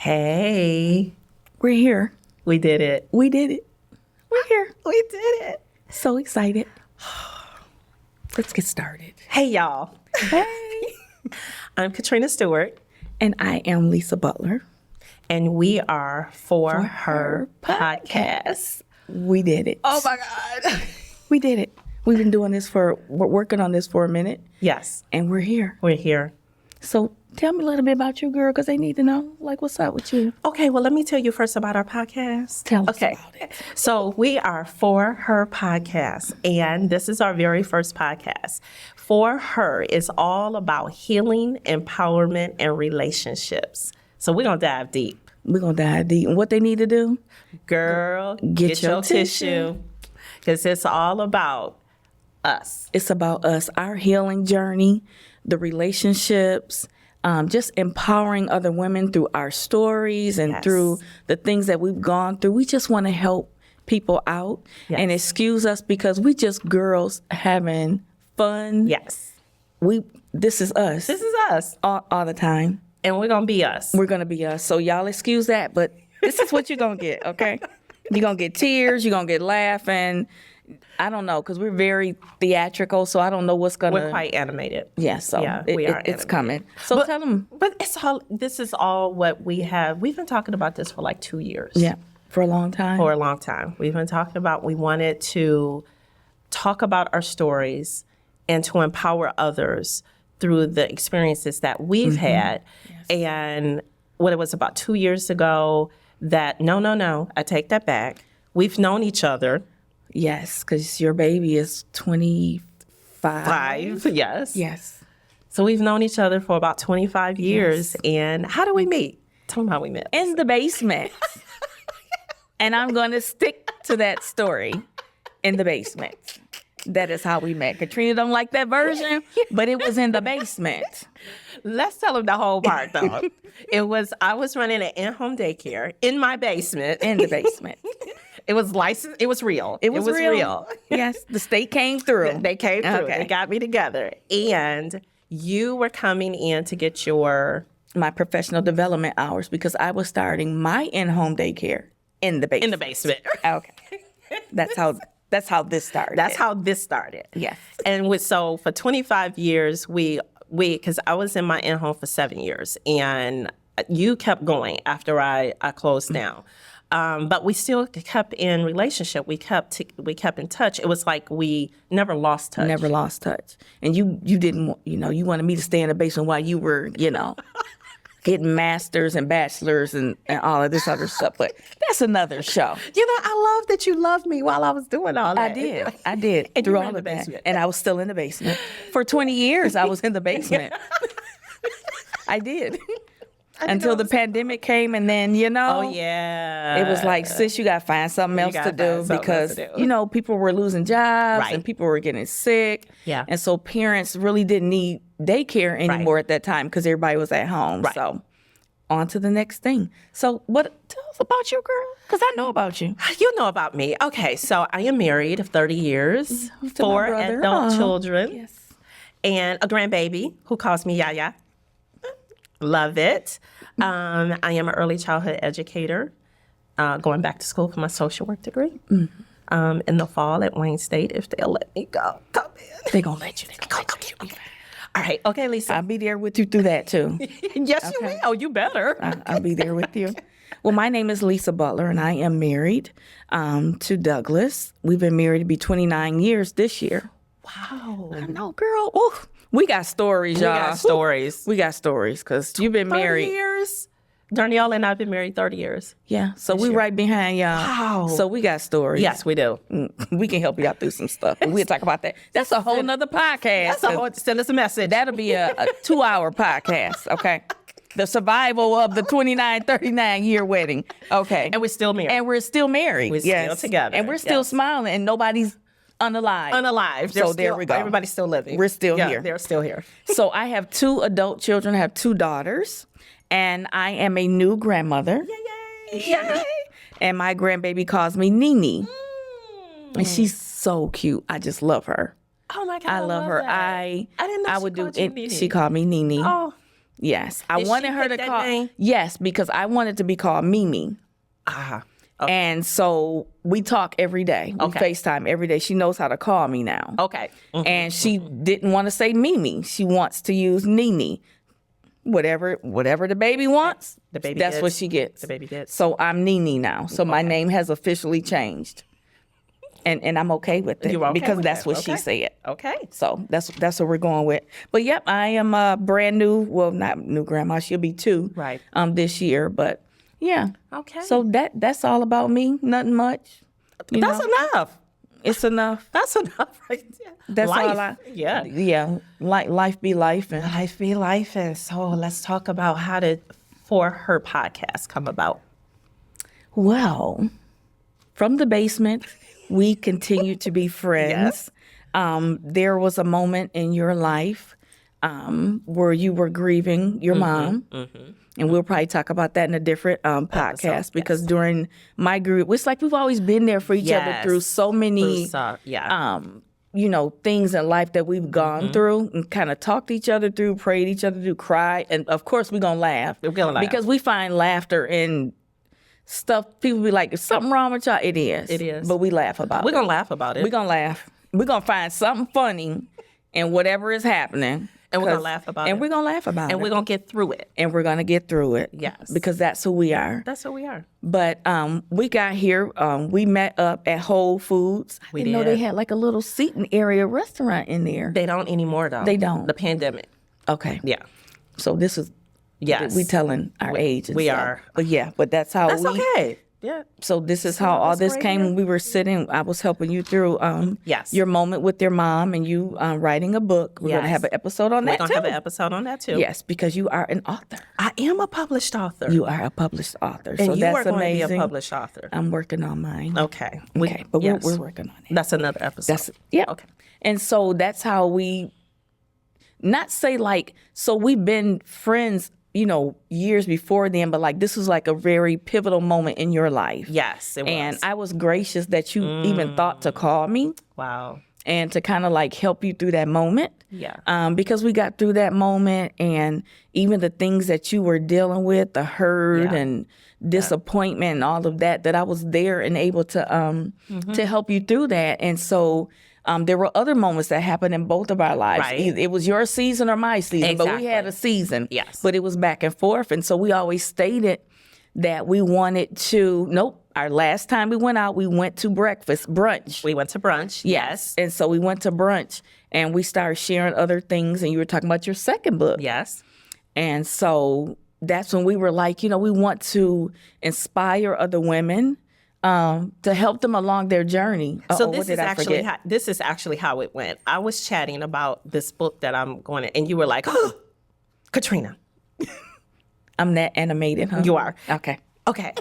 Hey, We're here. we did it. We did it. We're here. We did it. So excited. Let's get started. Hey, y'all. Hey. I'm Katrina Stewart, And I am Lisa Butler. and we are For Her Podcast. We did it. Oh, my God. We did it. We're working on this for a minute, Yes, and we're here. we're here. So tell me a little bit about you, girl, because they need to know, like, what's up with you? Okay, well, let me tell you first about our podcast. Tell us Okay. about it. So we are For Her Podcast, and this is our very first podcast. For Her is all about healing, empowerment, and relationships. So we're going to dive deep. We're going to dive deep. And what they need to do? Girl, Get your your tissue. Because it's all about us. It's about us, our healing journey, the relationships, just empowering other women through our stories and Yes. through the things that we've gone through. We just want to help people out and Yes. excuse us because we just girls having fun. Yes. This is us This is us. all the time. And we're going to be us. We're going to be us. So y'all excuse that, but this is what you're going to get, okay? You're going to get tears. You're going to get laughing. I don't know, because we're very theatrical, so I don't know what's going to... We're quite animated. Yeah, so Yeah, we are it's animated. coming. So tell them. But this is all what we have. We've been talking about this for like 2 years. Yeah, for a long time. For a long time. We've been talking about we wanted to talk about our stories and to empower others through the experiences that we've had. And what it was about 2 years ago that, no, I take that back. We've known each other. Yes, because your baby is 25. Yes. Yes. So we've known each other for about 25 years. And how do we meet? Tell them how we met. In the basement. And I'm going to stick to that story. In the basement. That is how we met. Katrina don't like that version, but it was in the basement. Let's tell them the whole part, though. I was running an in-home daycare in my basement. In the basement. It was licensed. It was real. It was real. Yes, the state came through. They came through. Okay. They got me together. And you were coming in to get your... My professional development hours because I was starting my in-home daycare in the basement. In the basement. Okay. That's how this started. That's how this started. Yes. And so for 25 years, because I was in my in-home for 7 years, and you kept going after I closed down. But we still kept in relationship. We kept in touch. It was like we never lost touch. Never lost touch. And you didn't, you wanted me to stay in the basement while you were, getting masters and bachelors and all of this other stuff. But that's another show. I love that you loved me while I was doing all that. I did. And through you were all in the of that. basement. And I was still in the basement. For 20 years, I was in the basement. I did. Until the pandemic came and then, Oh, yeah. it was like, sis, you got to find something else to do because, people were losing jobs Right. and people were getting sick. Yeah. And so parents really didn't need daycare anymore at that time because everybody was at home. Right. So on to the next thing. So tell us about you, girl, because I know about you. You know about me. Okay, so I am married of 30 years, my 4 brother. adult Aw. children, Yes. and a grandbaby who calls me Yaya. Love it. I am an early childhood educator, going back to school for my social work degree in the fall at Wayne State, if they'll let me go. Come in. They're going to let you. All right. Okay, Lisa. I'll be there with you through that, too. Yes, you will. You better. I'll be there with you. Well, my name is Lisa Butler, and I am married to Douglas. We've been married to be 29 years this year. Wow. I know, girl. Ooh, we got stories, y'all. We got stories. We got stories because you've been 30 married. years. Darnielle and I have been married 30 years. Yeah, so we right behind y'all. Wow. So we got stories. Yes, we do. We can help you out through some stuff. We'll talk about that. That's a whole nother podcast. Send us a message. That'll be a 2-hour podcast, okay? The survival of the 39-39-year wedding. Okay. And we're still married. And we're still married. We're still together. And we're still Yes. smiling and nobody's unalive. Unalive. So there we go. Everybody's still living. We're still here. They're still here. So I have 2 adult children. I have 2 daughters. And I am a new grandmother. Yay! And my grandbaby calls me Nene. And she's so cute. I just love her. Oh my God. I love her. That. I didn't know I she would do called you it. Nene. She called me Nene. Oh, Yes. I Did she wanted her pick to that call. name? Yes, because I wanted to be called Mimi. Ah. And so we talk every day. We Okay. FaceTime every day. She knows how to call me now. Okay. Mhm. And she didn't want to say Mimi. She wants to use Nene. Whatever the baby wants, The baby that's gets. what she gets. The baby gets. So I'm Nene now. So my name has officially changed. And I'm okay with it You're okay because with that's that. what she Okay. said. Okay. So that's what we're going with. But yep, I am a brand new, well, not new grandma. She'll be 2 Right. this year. But yeah. Okay. So that's all about me. Nothing much. You That's know? enough. It's enough. That's enough right there. That's life. all I. Yeah. Yeah. Life be life. And Life be life. And so let's talk about how did For Her podcast come about? well, from the basement, we continue to be friends. Yes. There was a moment in your life where you were grieving your mom. And we'll probably talk about that in a different podcast because during my group, it's like we've always been there for each other Yes. through so many, Yeah. things in life that we've gone through and kind of talked each other through, prayed each other through, cry. And of course, we're going to laugh. We're gonna laugh. Because we find laughter in stuff. People be like, is something wrong with y'all? It is. It is. But we laugh about We're it. going to laugh about it. We're going to laugh. We're going to find something funny in whatever is happening. And we're going to laugh about it. And we're going to laugh about it. And we're going to get through it. And we're going to get through it. Yes. Because that's who we are. That's who we are. But we got here. We met up at Whole Foods. I didn't know did. they had like a little seating area restaurant in there. They don't anymore, though. They don't. The pandemic. Okay. Yeah. So this is, Yes. we telling our age and we stuff. are. But yeah, but that's how That's we. okay. Yeah. So this is how all that's this great, came yeah. when we were sitting. I was helping you through Yes. your moment with your mom and you writing a book. We're going to Yes. have an episode on We're that going too. to have an episode on that, too. Yes, because you are an author. I am a published author. You are a published author. and so you that's are going amazing. to be a published author. I'm working on mine. Okay. Okay, but yes. we're working on it. That's another episode. That's yeah. Okay. And so that's how we not say like so we've been friends, years before then, but like this was like a very pivotal moment in your life. Yes, it was. And I was gracious that you even thought to call me Wow. and to kind of like help you through that moment. Yeah. Because we got through that moment and even the things that you were dealing with, the hurt Yeah. and disappointment and all of that, that I was there and able to help you through that. And so there were other moments that happened in both of our lives. Right. It was your season or my season, but we had Exactly. a season. Yes. But it was back and forth. And so we always stated that we wanted to, our last time we went out, we went to brunch. We went to brunch. Yes. And so we went to brunch and we started sharing other things. And you were talking about your second book. Yes. And so that's when we were like, we want to inspire other women to help them along their journey. So what this did is I actually forget? this is actually how it went. I was chatting about this book that I'm going to, and you were like, oh, Katrina. I'm that animated, huh? You are. Okay. Okay.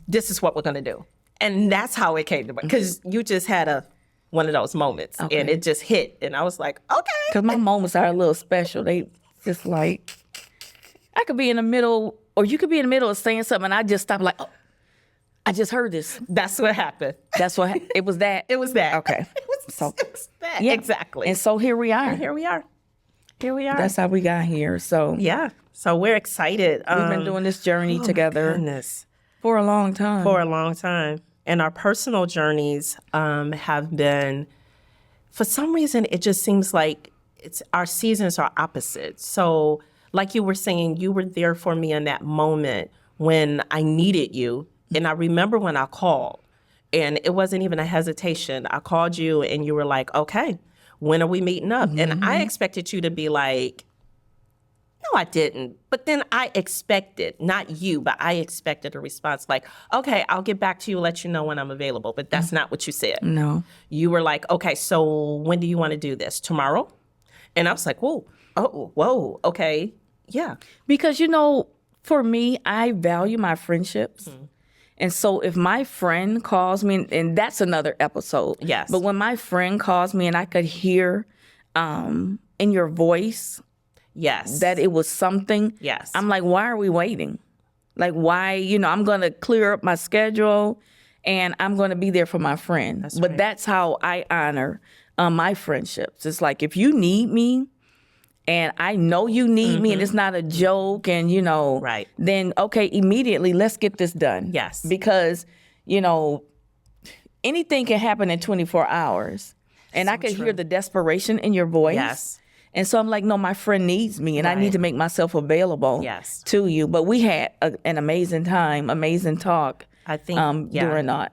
This is what we're going to do. And that's how it came to me. Because you just had one of those moments and it just hit. And I was like, okay. Because my moments are a little special. They just like, I could be in the middle, or you could be in the middle of saying something and I just stop like, oh, I just heard this. That's what happened. That's what, it was that. It was that. Okay. It was that. Yeah. Exactly. And so here we are. Here we are. Here we are. That's how we got here. So Yeah. So we're excited. we've been doing this journey together Goodness. for a long time. For a long time. And our personal journeys have been, for some reason, it just seems like our seasons are opposite. So like you were saying, you were there for me in that moment when I needed you. And I remember when I called, and it wasn't even a hesitation. I called you and you were like, okay, when are we meeting up? And I expected you to be like, no, I didn't. But then I expected, not you, but I expected a response like, okay, I'll get back to you, let you know when I'm available. But that's not what you said. No. You were like, okay, so when do you want to do this? Tomorrow? And I was like, whoa, okay, yeah. Because, for me, I value my friendships. And so if my friend calls me, and that's another episode. Yes. But when my friend calls me and I could hear in your voice Yes. that it was something, Yes. I'm like, why are we waiting? Like, why, I'm going to clear up my schedule and I'm going to be there for my friend. But right. that's how I honor my friendships. It's like, if you need me, and I know you need me and it's not a joke and, Right. then, okay, immediately let's get this done. Yes. Because, anything can happen in 24 hours. And I could hear the desperation in your voice. Yes. And so I'm like, no, my friend needs me and I Right. need to make myself available Yes. to you. But we had an amazing time, amazing talk I think, during that.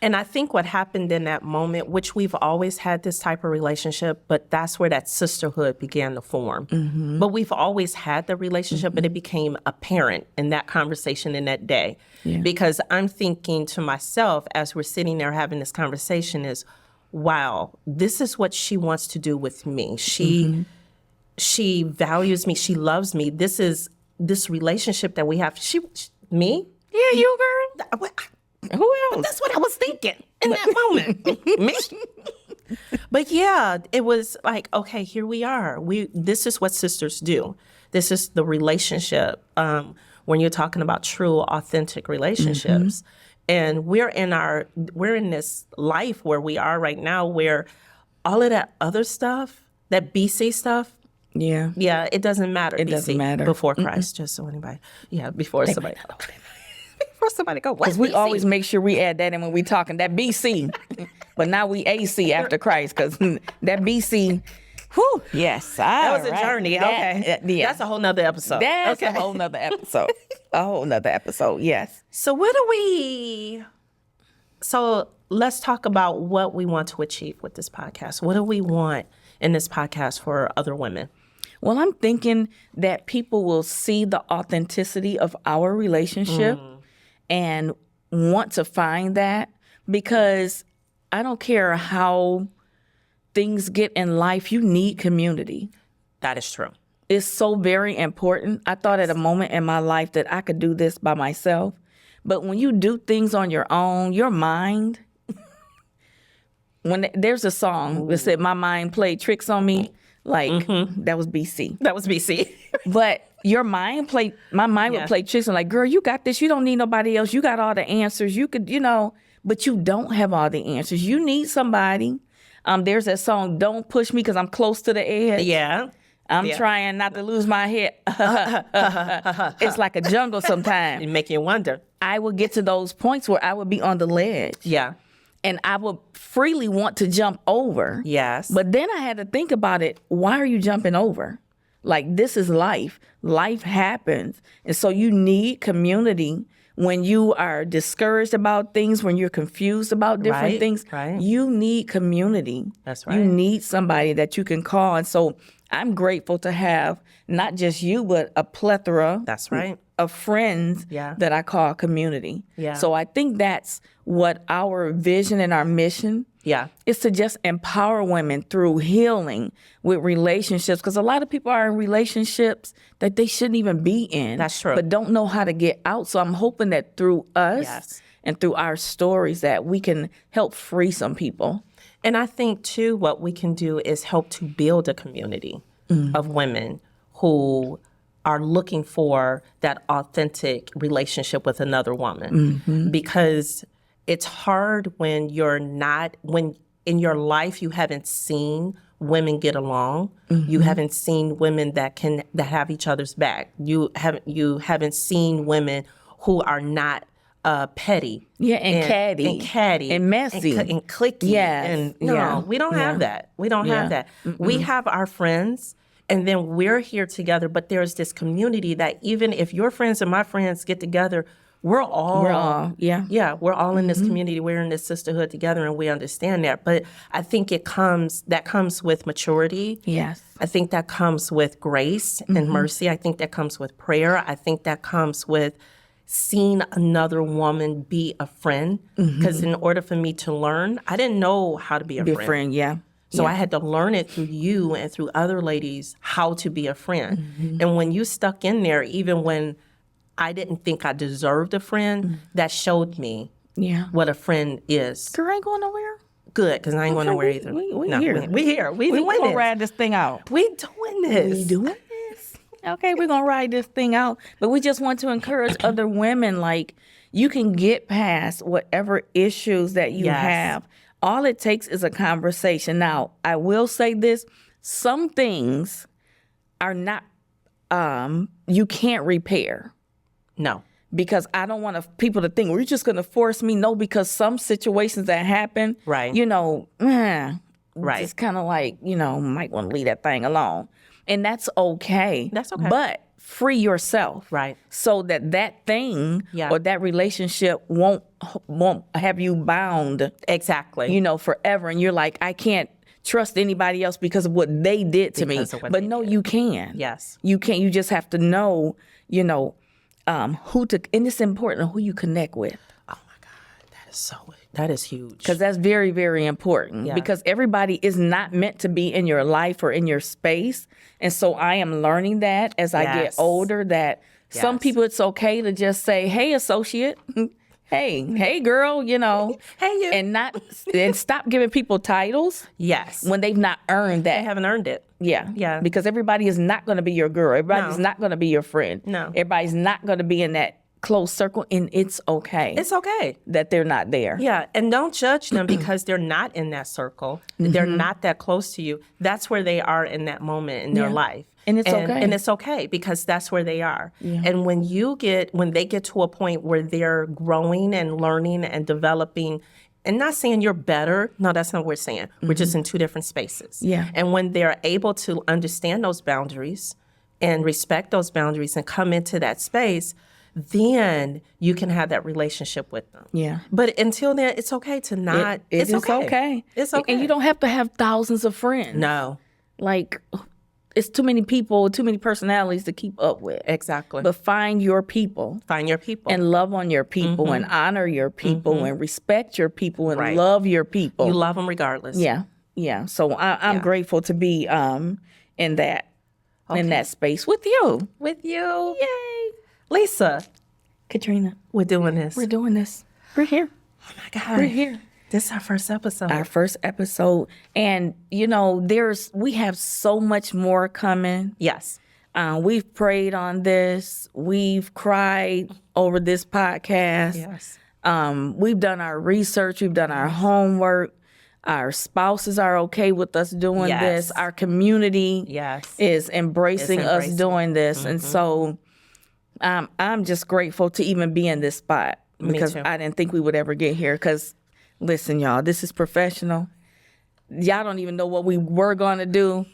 And I think what happened in that moment, which we've always had this type of relationship, but that's where that sisterhood began to form. But we've always had the relationship, but it became apparent in that conversation in that day. Yeah. Because I'm thinking to myself as we're sitting there having this conversation is, wow, this is what she wants to do with me. She values me. She loves me. This is this relationship that we have. Me? Yeah, you girl. Who else? That's what I was thinking in that moment. Me? But yeah, it was like, okay, here we are. This is what sisters do. This is the relationship when you're talking about true, authentic relationships. And we're in this life where we are right now where all of that other stuff, that BC stuff, Yeah. it doesn't matter. It doesn't matter. Before Christ, just so anybody, before somebody. Before somebody go, what's Because we BC? always make sure we add that in when we talking, that BC. But now we AC after Christ, because that BC, whew, yes. That was a journey. Okay. Yeah. That's a whole nother episode. That's okay. a whole nother episode. A whole nother episode, yes. So let's talk about what we want to achieve with this podcast. What do we want in this podcast for other women? Well, I'm thinking that people will see the authenticity of our relationship and want to find that, because I don't care how things get in life, you need community. That is true. It's so very important. I thought at a moment in my life that I could do this by myself. But when you do things on your own, your mind, there's a song that said, my mind played tricks on me, that was BC. That was BC. But my mind would play tricks. I'm like, girl, you got this. You don't need nobody else. You got all the answers. You could, but you don't have all the answers. You need somebody. There's that song, Don't Push Me Because I'm Close to the Edge. Yeah. I'm trying not to lose my head. It's like a jungle sometimes. It make you wonder. I would get to those points where I would be on the ledge. Yeah. And I would freely want to jump over. Yes. But then I had to think about it. Why are you jumping over? Like, this is life. Life happens. And so you need community when you are discouraged about things, when you're confused about different things. Right. You need community. That's right. You need somebody that you can call. And so I'm grateful to have not just you, but a plethora That's right. of friends that I call community. Yeah. So I think that's what our vision and our mission is, to just empower women through healing with relationships. Because a lot of people are in relationships that they shouldn't even be in. That's true. But don't know how to get out. So I'm hoping that through us and through our stories that we can help free some people. And I think, too, what we can do is help to build a community of women who are looking for that authentic relationship with another woman. Because it's hard when when in your life you haven't seen women get along. You haven't seen women that have each other's back. You haven't seen women who are not petty. And catty. And messy. And cliquey. Yes. And no, we don't have that. We don't have that. We have our friends, and then we're here together, but there's this community that even if your friends and my friends get together, we're all in this community. We're in this sisterhood together, and we understand that. But I think that comes with maturity. Yes. I think that comes with grace and mercy. I think that comes with prayer. I think that comes with seeing another woman be a friend. Because in order for me to learn, I didn't know how to be a friend. So I had to learn it through you and through other ladies how to be a friend. And when you stuck in there, even when I didn't think I deserved a friend, that showed me what a friend is. Girl, ain't going nowhere. Good, because I ain't going nowhere either. We here. We here. We doing gonna this. ride this thing out. We doing this. We doing this. Okay, we're gonna ride this thing out. But we just want to encourage other women, like, you can get past whatever issues that you have. All it takes is a conversation. Now, I will say this, some things are not, you can't repair. No. Because I don't want people to think, well, you're just going to force me. No, because some situations that happen, Right. Right. Just kind of like, might want to leave that thing alone. And that's okay. That's okay. But free yourself. Right. So that thing or that relationship won't have you bound. Exactly. Forever. And you're like, I can't trust anybody else because of what they did to me. But no, you can. Yes. You can. You just have to know, who to, and it's important who you connect with. Oh my God, that is huge. Because that's very, very important. Yeah. Because everybody is not meant to be in your life or in your space. And so I am learning that as I get older, that some people it's okay to just say, hey, associate, hey, girl, hey, you, and stop giving people titles. Yes. When they've not earned that. They haven't earned it. Yeah. Because everybody is not going to be your girl. Everybody's not going to be your friend. No. Everybody's not going to be in that close circle, and it's okay. It's okay that they're not there. Yeah, and don't judge them because they're not in that circle. They're not that close to you. That's where they are in that moment in their life. And it's okay. And it's okay because that's where they are. Yeah. And when they get to a point where they're growing and learning and developing, and not saying you're better. No, that's not what we're saying. We're just in two different spaces. Yeah. And when they're able to understand those boundaries and respect those boundaries and come into that space, then you can have that relationship with them. Yeah. But until then, it's okay to not. It's okay. It's okay. And you don't have to have thousands of friends. No. Like, it's too many people, too many personalities to keep up with. Exactly. But find your people. Find your people. And love on your people and honor your people and respect your people and love your people. You love them regardless. Yeah. Yeah. So I'm grateful to be in that space with you. With you. Yay. Lisa. Katrina. We're doing this. We're here. Oh my God. We're here. This is our first episode. And, we have so much more coming. Yes. We've prayed on this. We've cried over this podcast. Yes. We've done our research. We've done our homework. Our spouses are okay with us doing this. Our community is embracing us doing this. And so I'm just grateful to even be in this spot because I didn't think we would ever get here because listen, y'all, this is professional. Y'all don't even know what we were going to do.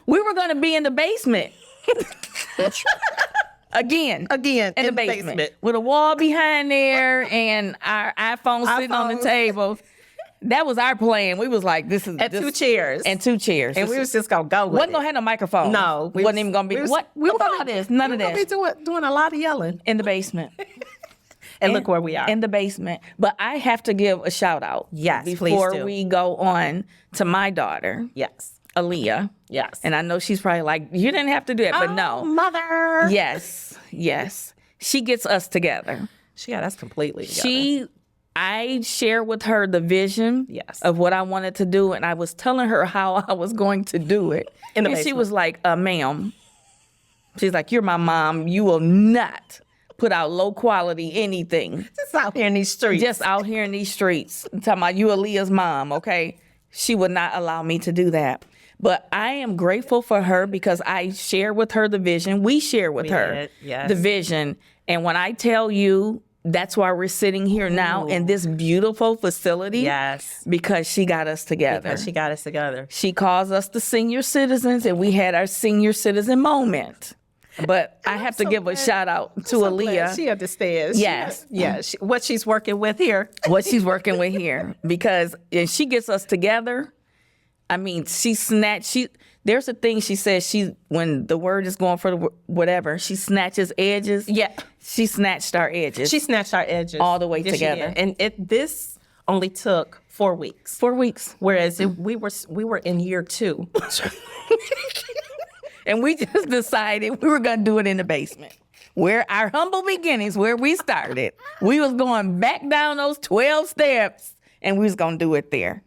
We were going to be in the basement. Again, in the basement. With a wall behind there and our iPhone sitting on the table. That was our plan. We was like, this is... And two chairs. And we was just going to go with Wasn't going to have no microphone. No. Wasn't even going to be... None of this. None of that. We going to be doing a lot of yelling. In the basement. And look where we are. In the basement. But I have to give a shout out. Yes, please do. Before we go on to my daughter. Yes. Aaliyah. Yes. And I know she's probably like, you didn't have to do that, but no. Mother. Yes. She gets us together. She got us completely together. I shared with her the vision of what I wanted to do, and I was telling her how I was going to do it. In the and basement. She was like, ma'am. She's like, you're my mom. You will not put out low quality anything. Just out here in these streets. I'm talking about you Aaliyah's mom, okay? She would not allow me to do that. But I am grateful for her because I share with her the vision. We share with her the vision. And when I tell you, that's why we're sitting here now in this beautiful facility. Yes. Because she got us together. She calls us the senior citizens, and we had our senior citizen moment. But I have to give a shout out to Aaliyah. She understands. Yes. What she's working with here. Because she gets us together. I mean, there's a thing she says, when the word is going for whatever, she snatches edges. Yeah. She snatched our edges. She snatched our edges. All the way together. And this only took 4 weeks. 4 weeks. Whereas we were in year 2. And we just decided we were going to do it in the basement. Where our humble beginnings, where we started. We was going back down those 12 steps, and we was going to do it there.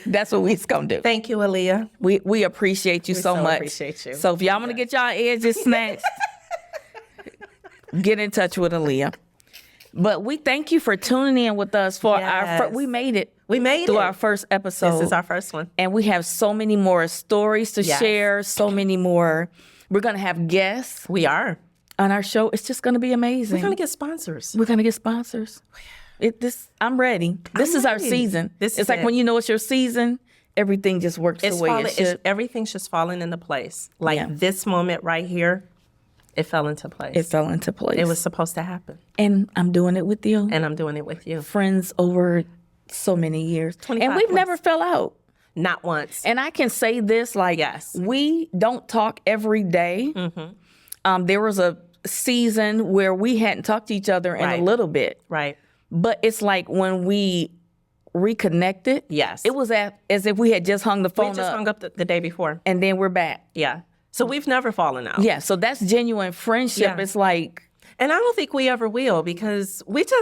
That's what we was going to do. Thank you, Aaliyah. We appreciate you so much. Appreciate you. So if y'all want to get y'all edges snatched, get in touch with Aaliyah. But we thank you for tuning in with us for we made it. We made through it. our first episode. This is our first one. And we have so many more stories to Yes. share, so many more. We're going to have guests We are. on our show. It's just going to be amazing. We're going to get sponsors. We're gonna get sponsors. I'm ready. This is our ready. season. This it's is like it. when you know it's your season, everything just works the way it should. Everything's just falling into place. Like Yeah. this moment right here, it fell into place. It fell into place. It was supposed to happen. and I'm doing it with you. And I'm doing it with you. Friends over so many years. 25 And we've plus. never fell out. Not once. And I can say this, like, Yes. we don't talk every day. There was a season where we hadn't talked to each other in Right. a little bit. Right. But it's like when we reconnected, Yes. it was as if we had just hung the We phone just up hung up the day before. and then we're back. Yeah. So we've never fallen out. Yeah, so that's genuine friendship. Yeah. It's like And I don't think we ever will because we too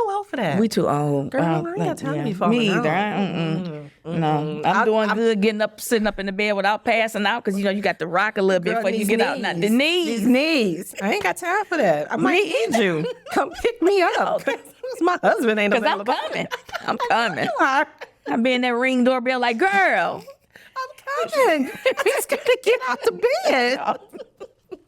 old for that. we too old. Girl, I ain't got time to be falling Me either. out. No, I'm doing good getting up, sitting up in the bed without passing out because you got to rock a little bit before you get out. Now, the knees. These knees. I ain't got time for that. I might need you. Come pick me up. My husband ain't Because I'm available. coming. I'm coming. You are. I'll be in that ring doorbell like, girl. I'm coming. He's got to get out the bed.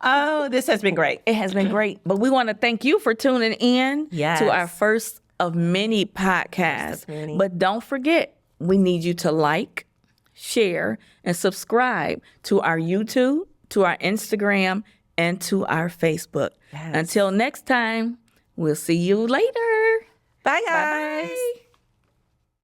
Oh, this has been great. It has been great. But we want to thank you for tuning in Yes. to our first of many podcasts. First of many. But don't forget, we need you to like, share, and subscribe to our YouTube, to our Instagram, and to our Facebook. Yes. Until next time, we'll see you later. Bye, guys. Bye-bye.